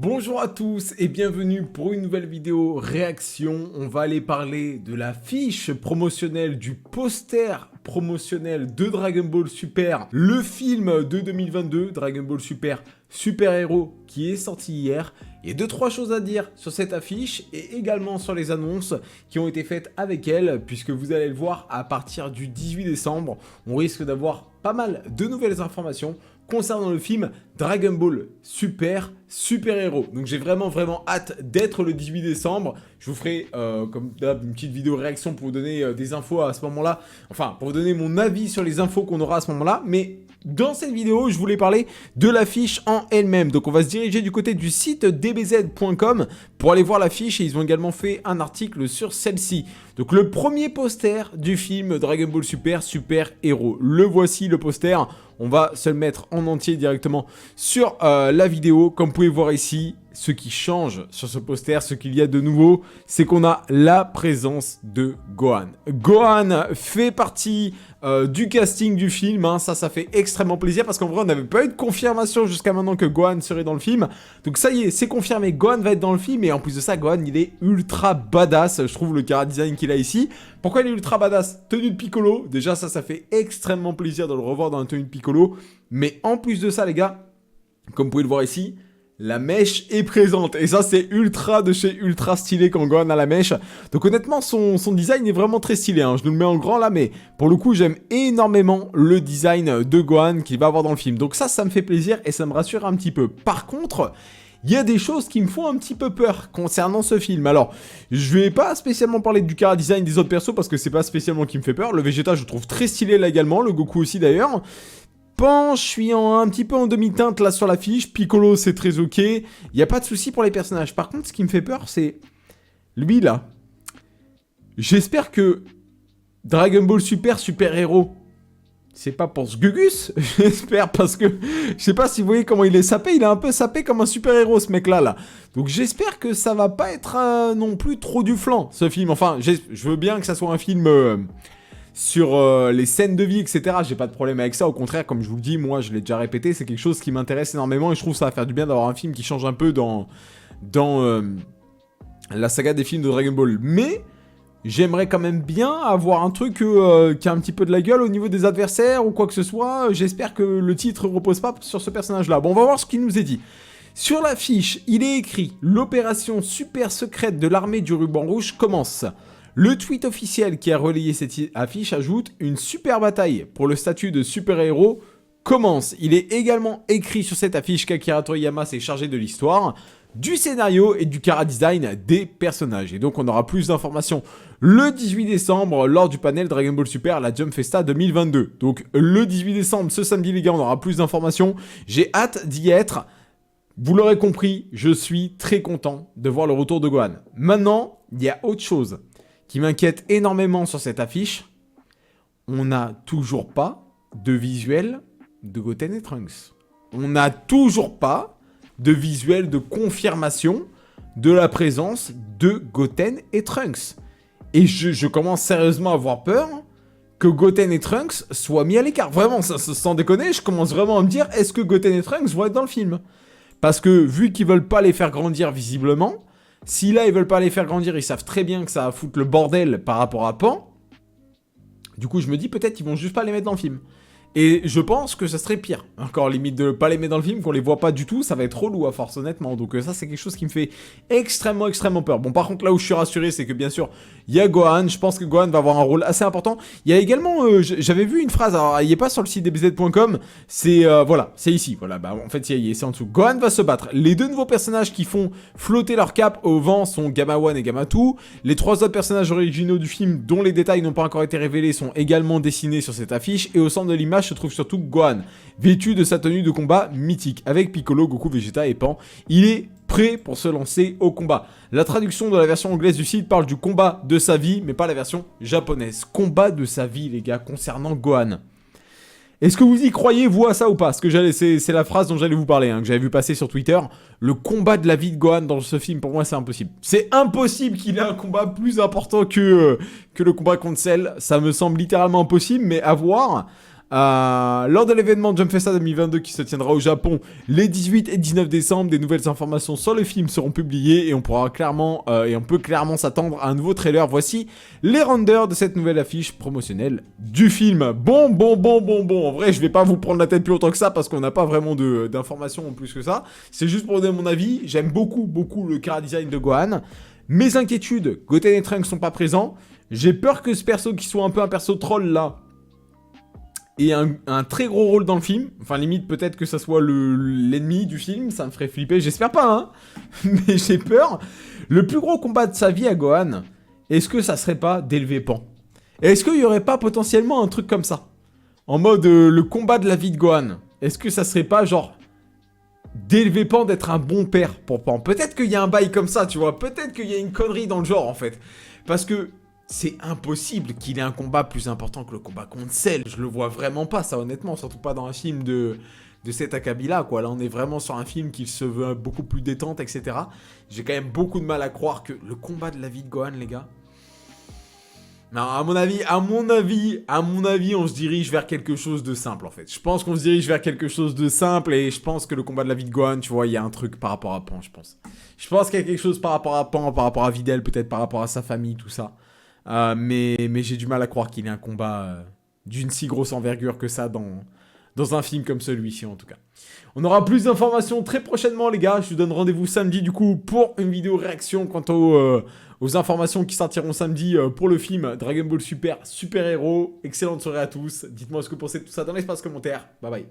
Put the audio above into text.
Bonjour à tous et bienvenue pour une nouvelle vidéo réaction. On va aller parler de la fiche promotionnelle, du poster promotionnel de Dragon Ball Super, le film de 2022, Dragon Ball Super Super Héros, qui est sorti hier. Il y a 2-3 choses à dire sur cette affiche et également sur les annonces qui ont été faites avec elle, puisque vous allez le voir à partir du 18 décembre, on risque d'avoir pas mal de nouvelles informations concernant le film Dragon Ball Super Super Héros. Donc j'ai vraiment hâte d'être le 18 décembre. Je vous ferai comme d'hab une petite vidéo réaction pour vous donner des infos à ce moment-là. Enfin, pour vous donner mon avis sur les infos qu'on aura à ce moment-là. Mais dans cette vidéo, je voulais parler de l'affiche en elle-même. Donc on va se diriger du côté du site dbz.com pour aller voir l'affiche. Et ils ont également fait un article sur celle-ci. Donc le premier poster du film Dragon Ball Super Super Héros. Le voici, le poster. On va se le mettre en entier directement sur la vidéo. Comme vous pouvez voir ici, ce qui change sur ce poster, ce qu'il y a de nouveau, c'est qu'on a la présence de Gohan. Gohan fait partie du casting du film, hein. Ça fait extrêmement plaisir parce qu'en vrai, on n'avait pas eu de confirmation jusqu'à maintenant que Gohan serait dans le film. Donc ça y est, c'est confirmé, Gohan va être dans le film et en plus de ça, Gohan, il est ultra badass. Je trouve le chara-design qu'il a ici. Pourquoi il est ultra badass? Tenue de Piccolo, déjà ça fait extrêmement plaisir de le revoir dans la tenue de Piccolo. Mais en plus de ça, les gars, comme vous pouvez le voir ici, la mèche est présente. Et ça, c'est ultra de chez ultra stylé quand Gohan a la mèche. Donc honnêtement, son design est vraiment très stylé, hein. Je nous le mets en grand là, mais pour le coup, j'aime énormément le design de Gohan qu'il va avoir dans le film. Donc ça me fait plaisir et ça me rassure un petit peu. Par contre, il y a des choses qui me font un petit peu peur concernant ce film. Alors, je vais pas spécialement parler du chara-design des autres persos parce que c'est pas spécialement qui me fait peur. Le Vegeta, je le trouve très stylé là également. Le Goku aussi d'ailleurs. Je suis un petit peu en demi-teinte là sur l'affiche. Piccolo, c'est très ok. Il n'y a pas de souci pour les personnages. Par contre, ce qui me fait peur, c'est lui là. J'espère que Dragon Ball Super Super Héros, c'est pas pour ce Gugus. J'espère parce que je sais pas si vous voyez comment il est sapé. Il est un peu sapé comme un super héros ce mec là. Donc j'espère que ça va pas être non plus trop du flan ce film. Enfin, je veux bien que ça soit un film sur les scènes de vie, etc. J'ai pas de problème avec ça. Au contraire, comme je vous le dis, moi je l'ai déjà répété, c'est quelque chose qui m'intéresse énormément et je trouve que ça va faire du bien d'avoir un film qui change un peu dans la saga des films de Dragon Ball. Mais j'aimerais quand même bien avoir un truc qui a un petit peu de la gueule au niveau des adversaires ou quoi que ce soit. J'espère que le titre repose pas sur ce personnage-là. Bon, on va voir ce qu'il nous est dit. Sur l'affiche, il est écrit « L'opération super secrète de l'armée du ruban rouge commence ». Le tweet officiel qui a relayé cette affiche ajoute « Une super bataille pour le statut de super-héros commence ». Il est également écrit sur cette affiche qu'Akira Toriyama s'est chargé de l'histoire, du scénario et du chara-design des personnages. Et donc on aura plus d'informations le 18 décembre lors du panel Dragon Ball Super, la Jump Festa 2022. Donc le 18 décembre, ce samedi les gars, on aura plus d'informations. J'ai hâte d'y être. Vous l'aurez compris, je suis très content de voir le retour de Gohan. Maintenant, il y a autre chose qui m'inquiète énormément sur cette affiche. On n'a toujours pas de visuel de Goten et Trunks. On n'a toujours pas de visuel de confirmation de la présence de Goten et Trunks. Et je commence sérieusement à avoir peur que Goten et Trunks soient mis à l'écart. Vraiment, sans déconner, je commence vraiment à me dire, est-ce que Goten et Trunks vont être dans le film? Parce que vu qu'ils veulent pas les faire grandir visiblement, si là ils veulent pas les faire grandir, ils savent très bien que ça va foutre le bordel par rapport à Pan. Du coup je me dis peut-être qu'ils vont juste pas les mettre dans le film. Et je pense que ça serait pire. Encore limite de pas les mettre dans le film, qu'on les voit pas du tout, ça va être relou à force honnêtement. Donc ça c'est quelque chose qui me fait extrêmement peur. Bon par contre là où je suis rassuré c'est que bien sûr il y a Gohan, je pense que Gohan va avoir un rôle assez important. Il y a également, j'avais vu une phrase, alors il est pas sur le site dbz.com, c'est voilà, c'est ici, voilà, bah en fait c'est en dessous. Gohan va se battre. Les deux nouveaux personnages qui font flotter leur cape au vent sont Gamma One et Gamma 2. Les trois autres personnages originaux du film dont les détails n'ont pas encore été révélés sont également dessinés sur cette affiche et au centre de l'image se trouve surtout Gohan, vêtu de sa tenue de combat mythique, avec Piccolo, Goku, Vegeta et Pan. Il est prêt pour se lancer au combat. La traduction de la version anglaise du site parle du combat de sa vie, mais pas la version japonaise. Combat de sa vie, les gars, concernant Gohan. Est-ce que vous y croyez, vous, à ça ou pas? Parce que c'est la phrase dont j'allais vous parler, hein, que j'avais vu passer sur Twitter. Le combat de la vie de Gohan dans ce film, pour moi, c'est impossible. C'est impossible qu'il ait un combat plus important que le combat contre Cell. Ça me semble littéralement impossible, mais à voir. Lors de l'événement Jump Festa 2022 qui se tiendra au Japon les 18 et 19 décembre, des nouvelles informations sur le film seront publiées et on peut clairement s'attendre à un nouveau trailer. Voici les renders de cette nouvelle affiche promotionnelle du film. Bon. En vrai, je vais pas vous prendre la tête plus longtemps que ça parce qu'on n'a pas vraiment d'informations en plus que ça. C'est juste pour donner mon avis. J'aime beaucoup le chara-design de Gohan. Mes inquiétudes, Goten et Trunks sont pas présents. J'ai peur que ce perso qui soit un peu un perso troll là ait un très gros rôle dans le film. Enfin, limite, peut-être que ça soit l'ennemi du film. Ça me ferait flipper. J'espère pas, hein. Mais j'ai peur. Le plus gros combat de sa vie à Gohan, est-ce que ça serait pas d'élever Pan? Est-ce qu'il y aurait pas potentiellement un truc comme ça? En mode le combat de la vie de Gohan. Est-ce que ça serait pas genre d'élever Pan, d'être un bon père pour Pan? Peut-être qu'il y a un bail comme ça, tu vois. Peut-être qu'il y a une connerie dans le genre, en fait. Parce que c'est impossible qu'il ait un combat plus important que le combat contre Cell. Je le vois vraiment pas, ça, honnêtement. Surtout pas dans un film de cet acabit-là, quoi. Là, on est vraiment sur un film qui se veut beaucoup plus détente, etc. J'ai quand même beaucoup de mal à croire que le combat de la vie de Gohan, les gars... Non, à mon avis, on se dirige vers quelque chose de simple, en fait. Je pense qu'on se dirige vers quelque chose de simple et je pense que le combat de la vie de Gohan, tu vois, il y a un truc par rapport à Pan, je pense. Je pense qu'il y a quelque chose par rapport à Pan, par rapport à Videl, peut-être par rapport à sa famille, tout ça. Mais j'ai du mal à croire qu'il y ait un combat d'une si grosse envergure que ça dans un film comme celui-ci, en tout cas. On aura plus d'informations très prochainement, les gars. Je vous donne rendez-vous samedi, du coup, pour une vidéo réaction quant aux informations qui sortiront samedi pour le film Dragon Ball Super Super Héros. Excellente soirée à tous. Dites-moi ce que vous pensez de tout ça dans l'espace commentaire. Bye bye.